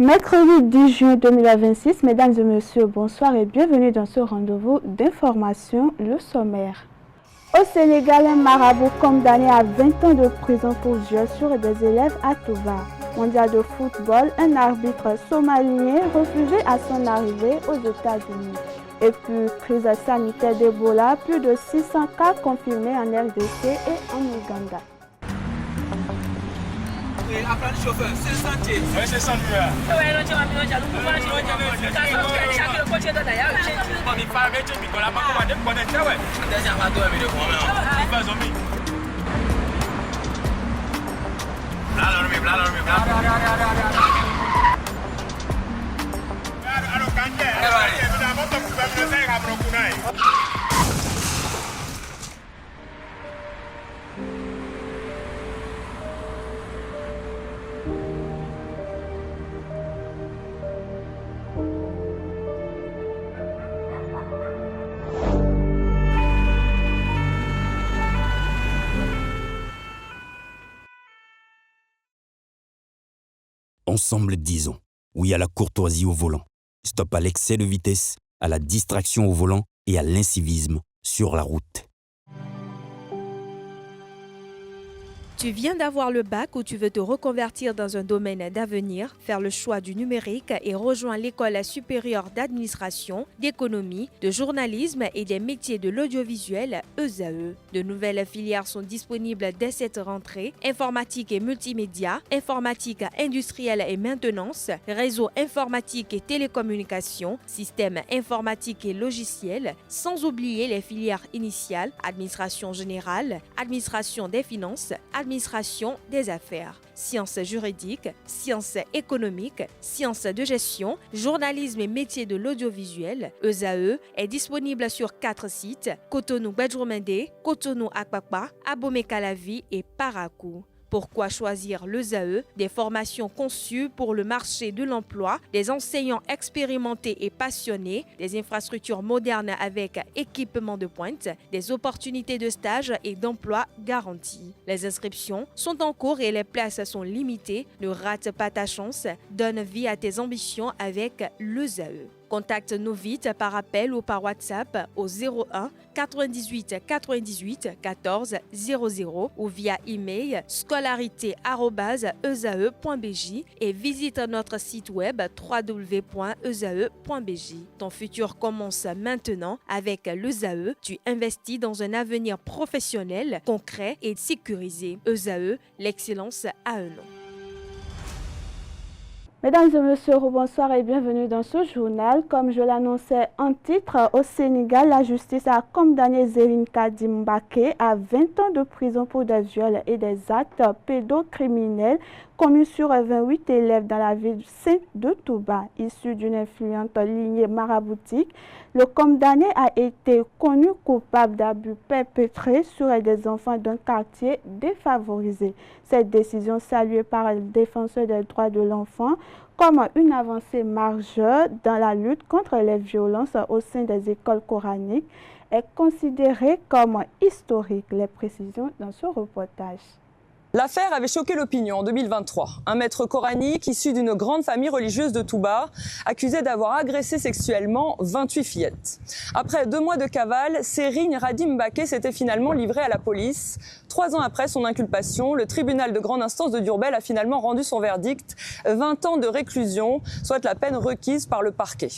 Mercredi 10 juin 2026, mesdames et messieurs, bonsoir et bienvenue dans ce rendez-vous d'information, le sommaire. Au Sénégal, un marabout condamné à 20 ans de prison pour viol sur des élèves à Touba. Mondial de football, un arbitre somalien refusé à son arrivée aux États-Unis. Et puis, crise sanitaire d'Ebola, plus de 600 cas confirmés en RDC et en Ouganda. Apprendre chauffeur, c'est sentier. Oui, c'est sentier. Ensemble, disons oui à la courtoisie au volant. Stop à l'excès de vitesse, à la distraction au volant et à l'incivisme sur la route. Tu viens d'avoir le bac ou tu veux te reconvertir dans un domaine d'avenir, faire le choix du numérique et rejoindre l'école supérieure d'administration, d'économie, de journalisme et des métiers de l'audiovisuel ESAE. De nouvelles filières sont disponibles dès cette rentrée: informatique et multimédia, informatique industrielle et maintenance, réseau informatique et télécommunications, système informatique et logiciel, sans oublier les filières initiales: administration générale, administration des finances, administration des affaires, sciences juridiques, sciences économiques, sciences de gestion, journalisme et métiers de l'audiovisuel. ESAE est disponible sur 4 sites: Cotonou-Badjourmendé, Cotonou-Akpakpa, Abomey-Calavi et Parakou. Pourquoi choisir l'ESAE? Des formations conçues pour le marché de l'emploi, des enseignants expérimentés et passionnés, des infrastructures modernes avec équipement de pointe, des opportunités de stage et d'emploi garanties. Les inscriptions sont en cours et les places sont limitées. Ne rate pas ta chance, donne vie à tes ambitions avec l'ESAE. Contacte-nous vite par appel ou par WhatsApp au 01 98 98 14 00 ou via email scolarité@esae.bj et visite notre site web www.esae.bj. Ton futur commence maintenant avec l'ESAE. Tu investis dans un avenir professionnel, concret et sécurisé. ESAE, l'excellence à un nom. Mesdames et messieurs, bonsoir et bienvenue dans ce journal. Comme je l'annonçais en titre, au Sénégal, la justice a condamné Zerine Kadim Mbaké à 20 ans de prison pour des viols et des actes pédocriminels commis sur 28 élèves dans la ville sainte de Touba. Issu d'une influente lignée maraboutique, le condamné a été connu coupable d'abus perpétrés sur des enfants d'un quartier défavorisé. Cette décision, saluée par le défenseur des droits de l'enfant comme une avancée majeure dans la lutte contre les violences au sein des écoles coraniques, est considérée comme historique. Les précisions dans ce reportage. L'affaire avait choqué l'opinion en 2023. Un maître coranique issu d'une grande famille religieuse de Touba, accusé d'avoir agressé sexuellement 28 fillettes. Après 2 mois de cavale, Zerine Kadim Mbaké s'était finalement livré à la police. 3 ans après son inculpation, le tribunal de grande instance de Diourbel a finalement rendu son verdict: 20 ans de réclusion, soit la peine requise par le parquet.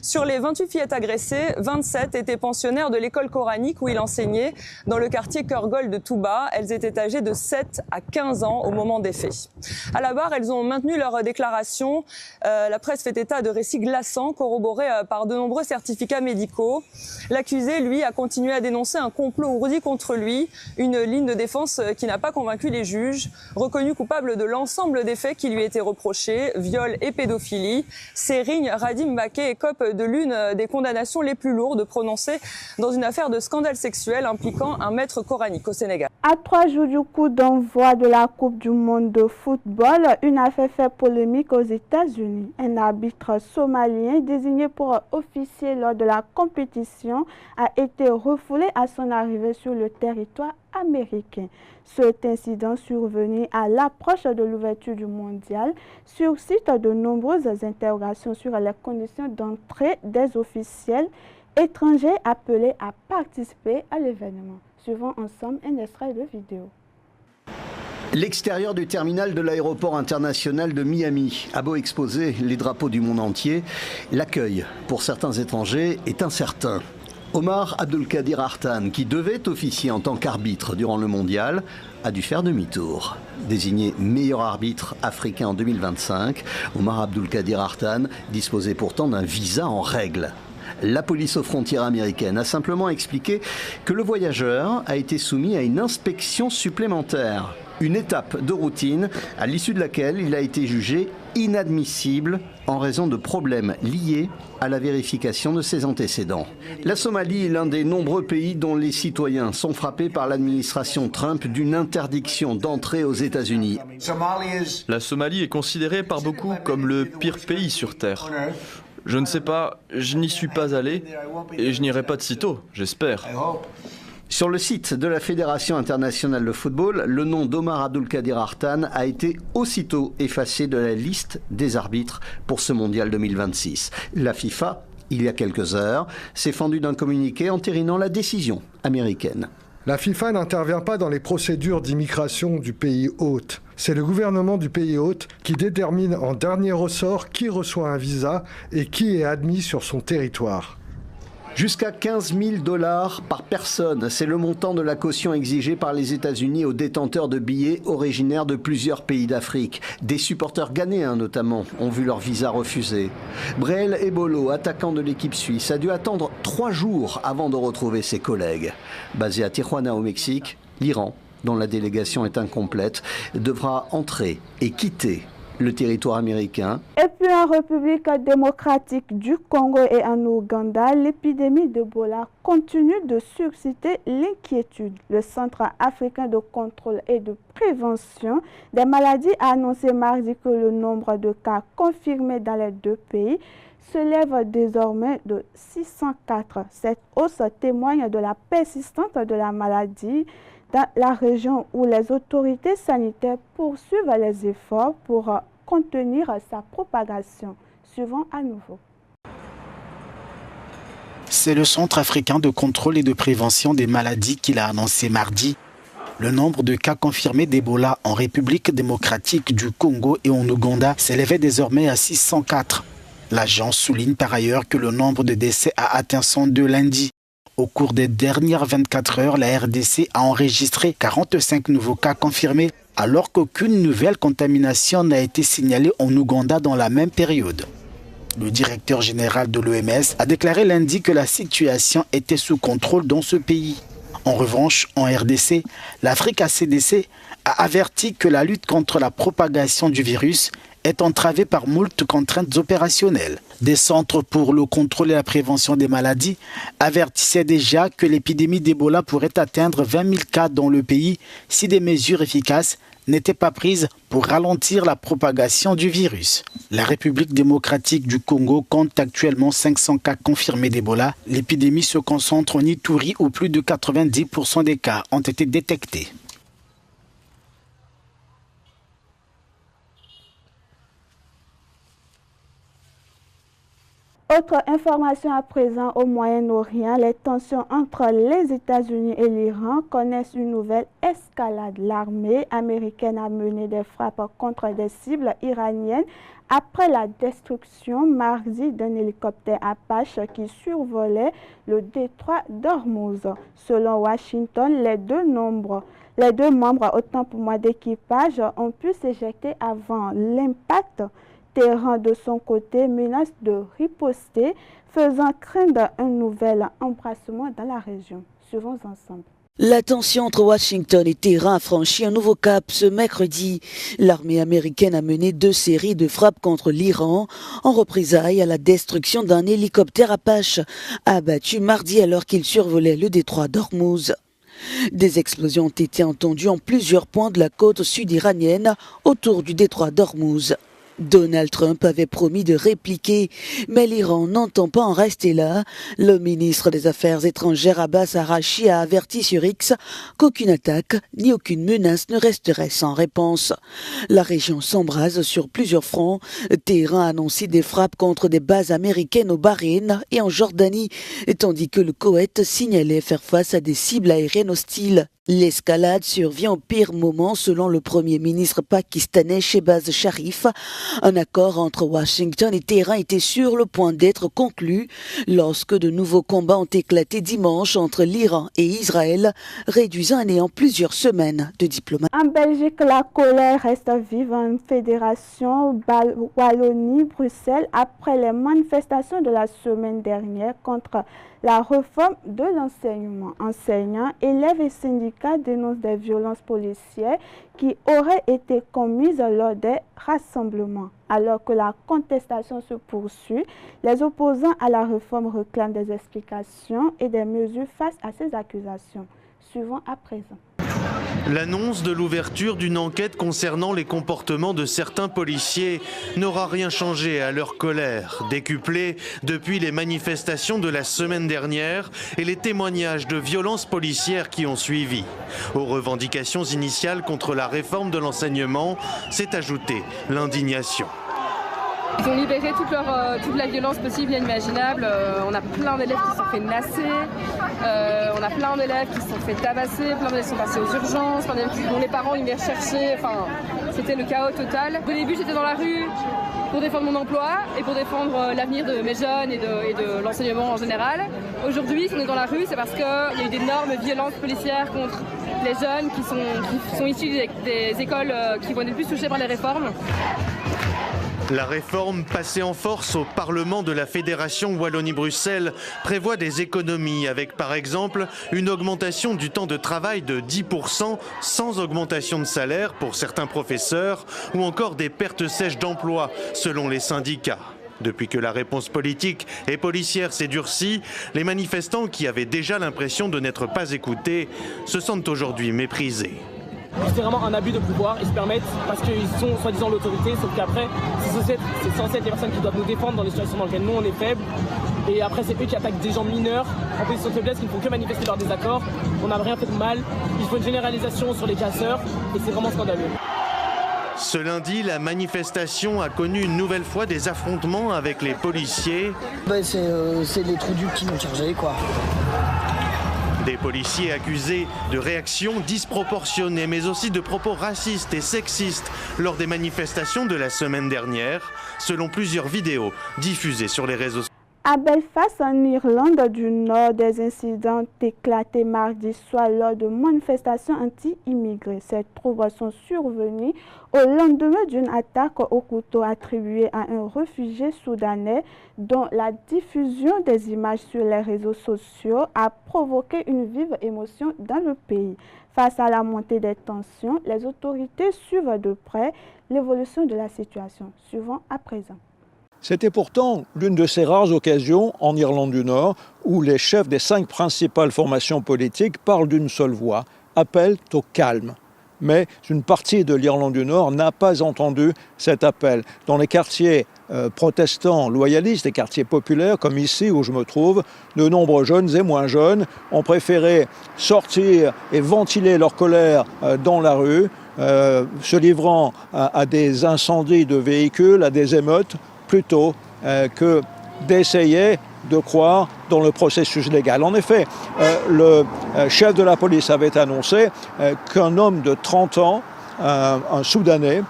Sur les 28 fillettes agressées, 27 étaient pensionnaires de l'école coranique où il enseignait dans le quartier Cœur-Gold de Touba. Elles étaient âgées de 7 à 15 ans au moment des faits. À la barre, elles ont maintenu leur déclaration. La presse fait état de récits glaçants corroborés par de nombreux certificats médicaux. L'accusé, lui, a continué à dénoncer un complot ourdi contre lui, une ligne de défense qui n'a pas convaincu les juges. Reconnu coupable de l'ensemble des faits qui lui étaient reprochés, viol et pédophilie, Zerine Kadim Mbaké écope de l'une des condamnations les plus lourdes prononcées dans une affaire de scandale sexuel impliquant un maître coranique au Sénégal. À 3 jours du coup d'envoi de la Coupe du monde de football, une affaire fait polémique aux États-Unis. Un arbitre somalien désigné pour officier lors de la compétition a été refoulé à son arrivée sur le territoire américain. Cet incident survenu à l'approche de l'ouverture du mondial suscite de nombreuses interrogations sur les conditions d'entrée des officiels étrangers appelés à participer à l'événement. Suivons ensemble un extrait de vidéo. L'extérieur du terminal de l'aéroport international de Miami a beau exposer les drapeaux du monde entier, l'accueil pour certains étrangers est incertain. Omar Abdelkadir Artan, qui devait officier en tant qu'arbitre durant le mondial, a dû faire demi-tour. Désigné meilleur arbitre africain en 2025, Omar Abdelkadir Artan disposait pourtant d'un visa en règle. La police aux frontières américaines a simplement expliqué que le voyageur a été soumis à une inspection supplémentaire. Une étape de routine à l'issue de laquelle il a été jugé inadmissible en raison de problèmes liés à la vérification de ses antécédents. La Somalie est l'un des nombreux pays dont les citoyens sont frappés par l'administration Trump d'une interdiction d'entrée aux États-Unis. La Somalie est considérée par beaucoup comme le pire pays sur Terre. Je ne sais pas, je n'y suis pas allé et je n'irai pas de sitôt, j'espère. Sur le site de la Fédération internationale de football, le nom d'Omar Abdelkadir Artan a été aussitôt effacé de la liste des arbitres pour ce mondial 2026. La FIFA, il y a quelques heures, s'est fendue d'un communiqué entérinant la décision américaine. La FIFA n'intervient pas dans les procédures d'immigration du pays hôte. C'est le gouvernement du pays hôte qui détermine en dernier ressort qui reçoit un visa et qui est admis sur son territoire. Jusqu'à 15 000 $ par personne, c'est le montant de la caution exigée par les États-Unis aux détenteurs de billets originaires de plusieurs pays d'Afrique. Des supporters ghanéens notamment ont vu leur visa refusé. Breel Ebolo, attaquant de l'équipe suisse, a dû attendre 3 jours avant de retrouver ses collègues. Basé à Tijuana au Mexique, l'Iran, dont la délégation est incomplète, devra entrer et quitter le territoire américain. Et puis en République démocratique du Congo et en Ouganda, l'épidémie d'Ebola continue de susciter l'inquiétude. Le Centre africain de contrôle et de prévention des maladies a annoncé mardi que le nombre de cas confirmés dans les deux pays se lève désormais de 604. Cette hausse témoigne de la persistance de la maladie dans la région où les autorités sanitaires poursuivent les efforts pour contenir sa propagation. Suivons à nouveau. C'est le Centre africain de contrôle et de prévention des maladies qui l'a annoncé mardi. Le nombre de cas confirmés d'Ebola en République démocratique du Congo et en Ouganda s'élevait désormais à 604. L'agence souligne par ailleurs que le nombre de décès a atteint 102 lundi. Au cours des dernières 24 heures, la RDC a enregistré 45 nouveaux cas confirmés, alors qu'aucune nouvelle contamination n'a été signalée en Ouganda dans la même période. Le directeur général de l'OMS a déclaré lundi que la situation était sous contrôle dans ce pays. En revanche, en RDC, l'Afrique ACDC a averti que la lutte contre la propagation du virus est entravée par moult contraintes opérationnelles. Des centres pour le contrôle et la prévention des maladies avertissaient déjà que l'épidémie d'Ebola pourrait atteindre 20 000 cas dans le pays si des mesures efficaces n'étaient pas prises pour ralentir la propagation du virus. La République démocratique du Congo compte actuellement 500 cas confirmés d'Ebola. L'épidémie se concentre en Ituri où plus de 90% des cas ont été détectés. Autre information à présent au Moyen-Orient, les tensions entre les États-Unis et l'Iran connaissent une nouvelle escalade. L'armée américaine a mené des frappes contre des cibles iraniennes après la destruction mardi d'un hélicoptère Apache qui survolait le détroit d'Ormuz. Selon Washington, les deux membres autant pour moi d'équipage ont pu s'éjecter avant l'impact. Téhéran, de son côté, menace de riposter, faisant craindre un nouvel embrassement dans la région. Suivons ensemble. La tension entre Washington et Téhéran a franchi un nouveau cap ce mercredi. L'armée américaine a mené 2 séries de frappes contre l'Iran en représailles à la destruction d'un hélicoptère Apache abattu mardi alors qu'il survolait le détroit d'Ormuz. Des explosions ont été entendues en plusieurs points de la côte sud iranienne autour du détroit d'Ormuz. Donald Trump avait promis de répliquer, mais l'Iran n'entend pas en rester là. Le ministre des Affaires étrangères Abbas Araghchi a averti sur X qu'aucune attaque ni aucune menace ne resterait sans réponse. La région s'embrase sur plusieurs fronts. Téhéran a annoncé des frappes contre des bases américaines au Bahreïn et en Jordanie, tandis que le Koweït signalait faire face à des cibles aériennes hostiles. L'escalade survient au pire moment selon le premier ministre pakistanais Shehbaz Sharif. Un accord entre Washington et Téhéran était sur le point d'être conclu lorsque de nouveaux combats ont éclaté dimanche entre l'Iran et Israël, réduisant à néant plusieurs semaines de diplomatie. En Belgique, la colère reste vive en fédération Wallonie-Bruxelles après les manifestations de la semaine dernière contre la réforme de l'enseignement. Enseignants, élèves et syndicats dénoncent des violences policières qui auraient été commises lors des rassemblements. Alors que la contestation se poursuit, les opposants à la réforme réclament des explications et des mesures face à ces accusations. Suivons à présent. L'annonce de l'ouverture d'une enquête concernant les comportements de certains policiers n'aura rien changé à leur colère, décuplée depuis les manifestations de la semaine dernière et les témoignages de violences policières qui ont suivi. Aux revendications initiales contre la réforme de l'enseignement s'est ajoutée l'indignation. Ils ont libéré toute la violence possible et inimaginable. On a plein d'élèves qui se sont fait nasser, on a plein d'élèves qui se sont fait tabasser, plein d'élèves qui sont passés aux urgences, plein d'élèves dont les parents ils venaient rechercher. Enfin, c'était le chaos total. Au début, j'étais dans la rue pour défendre mon emploi et pour défendre l'avenir de mes jeunes et de l'enseignement en général. Aujourd'hui, si on est dans la rue, c'est parce qu'il y a eu d'énormes violences policières contre les jeunes qui sont issus des écoles qui vont être les plus touchées par les réformes. La réforme passée en force au Parlement de la Fédération Wallonie-Bruxelles prévoit des économies avec par exemple une augmentation du temps de travail de 10% sans augmentation de salaire pour certains professeurs ou encore des pertes sèches d'emploi selon les syndicats. Depuis que la réponse politique et policière s'est durcie, les manifestants qui avaient déjà l'impression de n'être pas écoutés se sentent aujourd'hui méprisés. C'est vraiment un abus de pouvoir, ils se permettent parce qu'ils sont soi-disant l'autorité, sauf qu'après c'est censé être les personnes qui doivent nous défendre dans les situations dans lesquelles nous on est faibles. Et après c'est eux qui attaquent des gens mineurs en position de faiblesse qui ne font que manifester leur désaccord. On n'a rien fait de mal, il faut une généralisation sur les casseurs et c'est vraiment scandaleux. Ce lundi, la manifestation a connu une nouvelle fois des affrontements avec les policiers. C'est les trous du qui m'ont chargé quoi. Des policiers accusés de réactions disproportionnées, mais aussi de propos racistes et sexistes lors des manifestations de la semaine dernière, selon plusieurs vidéos diffusées sur les réseaux sociaux. À Belfast, en Irlande du Nord, des incidents ont éclaté mardi soir lors de manifestations anti-immigrés. Ces troubles sont survenus au lendemain d'une attaque au couteau attribuée à un réfugié soudanais dont la diffusion des images sur les réseaux sociaux a provoqué une vive émotion dans le pays. Face à la montée des tensions, les autorités suivent de près l'évolution de la situation. Suivons à présent. C'était pourtant l'une de ces rares occasions en Irlande du Nord où les chefs des 5 principales formations politiques parlent d'une seule voix, appellent au calme. Mais une partie de l'Irlande du Nord n'a pas entendu cet appel. Dans les quartiers protestants loyalistes, les quartiers populaires comme ici où je me trouve, de nombreux jeunes et moins jeunes ont préféré sortir et ventiler leur colère dans la rue, se livrant à des incendies de véhicules, à des émeutes, plutôt que d'essayer de croire dans le processus légal. En effet, le chef de la police avait annoncé qu'un homme de 30 ans, un Soudanais,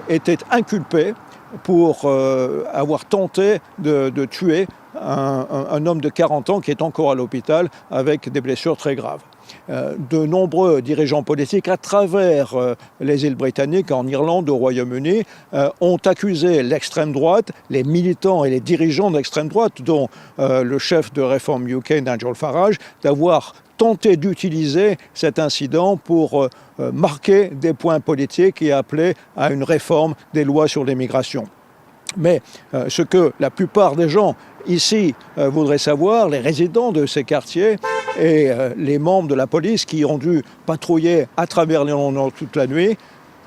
était inculpé pour avoir tenté de tuer un homme de 40 ans qui est encore à l'hôpital avec des blessures très graves. De nombreux dirigeants politiques à travers les îles britanniques, en Irlande, au Royaume-Uni, ont accusé l'extrême droite, les militants et les dirigeants de l'extrême droite, dont le chef de Reform UK, Nigel Farage, d'avoir tenté d'utiliser cet incident pour marquer des points politiques et appeler à une réforme des lois sur l'immigration. Mais ce que la plupart des gens ici voudraient savoir, les résidents de ces quartiers et les membres de la police qui ont dû patrouiller à travers l'Irlande toute la nuit,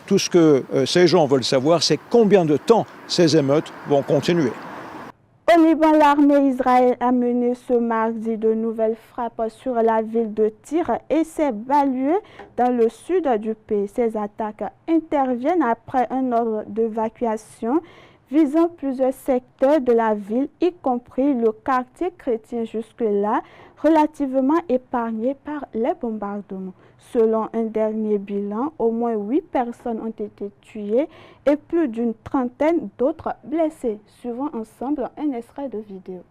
Tout ce que ces gens veulent savoir, c'est combien de temps ces émeutes vont continuer. Au Liban, l'armée israélienne a mené ce mardi de nouvelles frappes sur la ville de Tyr et ses banlieues dans le sud du pays. Ces attaques interviennent après un ordre d'évacuation visant plusieurs secteurs de la ville, y compris le quartier chrétien jusque-là relativement épargné par les bombardements. Selon un dernier bilan, au moins 8 personnes ont été tuées et plus d'une trentaine d'autres blessées. Suivons ensemble un extrait de vidéo.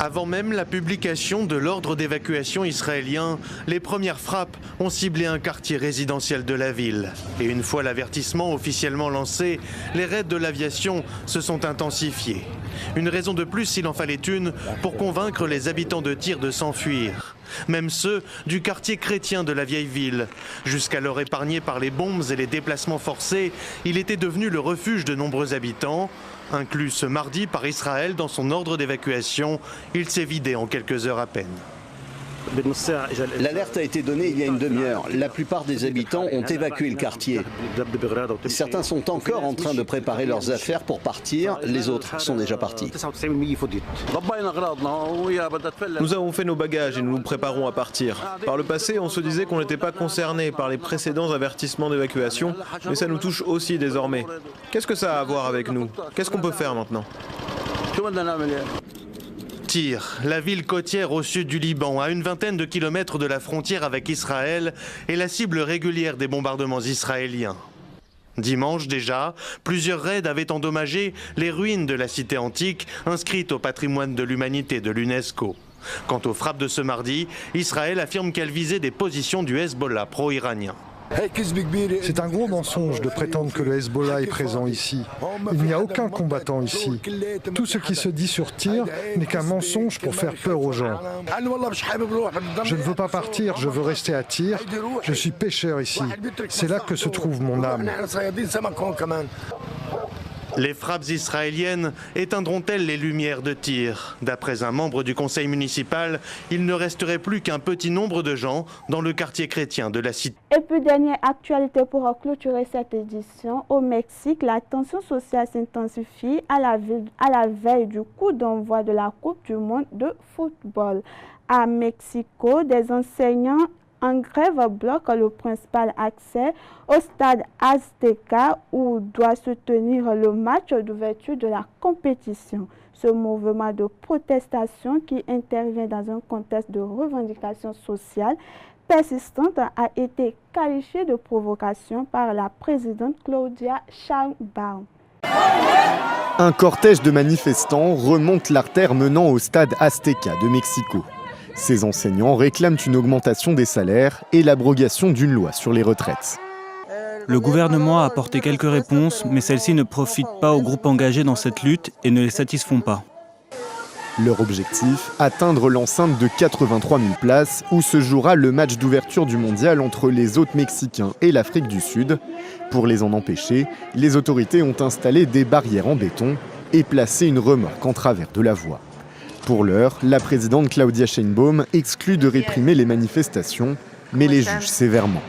Avant même la publication de l'ordre d'évacuation israélien, les premières frappes ont ciblé un quartier résidentiel de la ville. Et une fois l'avertissement officiellement lancé, les raids de l'aviation se sont intensifiés. Une raison de plus, s'il en fallait une, pour convaincre les habitants de Tyr de s'enfuir. Même ceux du quartier chrétien de la vieille ville. Jusqu'alors épargné par les bombes et les déplacements forcés, il était devenu le refuge de nombreux habitants. Inclus ce mardi par Israël dans son ordre d'évacuation, il s'est vidé en quelques heures à peine. L'alerte a été donnée il y a une demi-heure. La plupart des habitants ont évacué le quartier. Certains sont encore en train de préparer leurs affaires pour partir, les autres sont déjà partis. Nous avons fait nos bagages et nous nous préparons à partir. Par le passé, on se disait qu'on n'était pas concerné par les précédents avertissements d'évacuation, mais ça nous touche aussi désormais. Qu'est-ce que ça a à voir avec nous? Qu'est-ce qu'on peut faire maintenant? Tyr, la ville côtière au sud du Liban, à une vingtaine de kilomètres de la frontière avec Israël, est la cible régulière des bombardements israéliens. Dimanche déjà, plusieurs raids avaient endommagé les ruines de la cité antique inscrite au patrimoine de l'humanité de l'UNESCO. Quant aux frappes de ce mardi, Israël affirme qu'elle visait des positions du Hezbollah pro-iranien. C'est un gros mensonge de prétendre que le Hezbollah est présent ici. Il n'y a aucun combattant ici. Tout ce qui se dit sur Tyr n'est qu'un mensonge pour faire peur aux gens. Je ne veux pas partir, je veux rester à Tyr. Je suis pêcheur ici. C'est là que se trouve mon âme. Les frappes israéliennes éteindront-elles les lumières de Tyr? D'après un membre du conseil municipal, il ne resterait plus qu'un petit nombre de gens dans le quartier chrétien de la cité. Et puis, dernière actualité pour clôturer cette édition. Au Mexique, la tension sociale s'intensifie à la veille du coup d'envoi de la Coupe du monde de football. À Mexico, des enseignants en grève bloque le principal accès au stade Azteca où doit se tenir le match d'ouverture de la compétition. Ce mouvement de protestation qui intervient dans un contexte de revendication sociale persistante a été qualifié de provocation par la présidente Claudia Sheinbaum. Un cortège de manifestants remonte l'artère menant au stade Azteca de Mexico. Ces enseignants réclament une augmentation des salaires et l'abrogation d'une loi sur les retraites. Le gouvernement a apporté quelques réponses, mais celles-ci ne profitent pas aux groupes engagés dans cette lutte et ne les satisfont pas. Leur objectif, atteindre l'enceinte de 83 000 places où se jouera le match d'ouverture du mondial entre les hôtes mexicains et l'Afrique du Sud. Pour les en empêcher, les autorités ont installé des barrières en béton et placé une remorque en travers de la voie. Pour l'heure, la présidente Claudia Sheinbaum exclut de réprimer les manifestations, mais les juge sévèrement.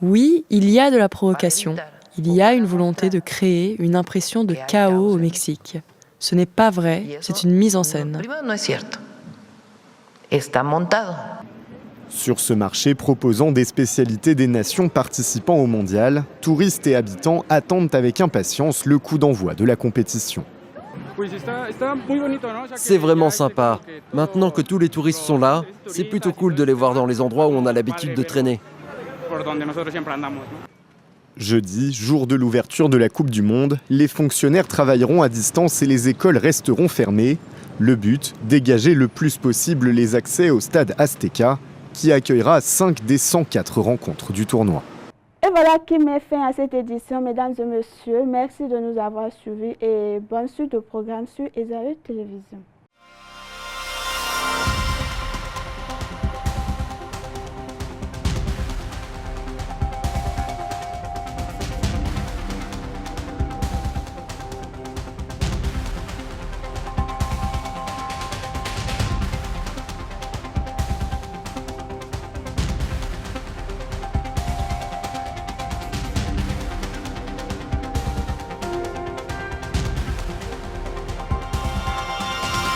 Oui, il y a de la provocation. Il y a une volonté de créer une impression de chaos au Mexique. Ce n'est pas vrai, c'est une mise en scène. Sur ce marché proposant des spécialités des nations participant au mondial, touristes et habitants attendent avec impatience le coup d'envoi de la compétition. C'est vraiment sympa. Maintenant que tous les touristes sont là, c'est plutôt cool de les voir dans les endroits où on a l'habitude de traîner. Jeudi, jour de l'ouverture de la Coupe du Monde, les fonctionnaires travailleront à distance et les écoles resteront fermées. Le but, dégager le plus possible les accès au stade Azteca, qui accueillera 5 des 104 rencontres du tournoi. Et voilà qui met fin à cette édition, mesdames et messieurs. Merci de nous avoir suivis et bonne suite au programme sur Israël Télévision.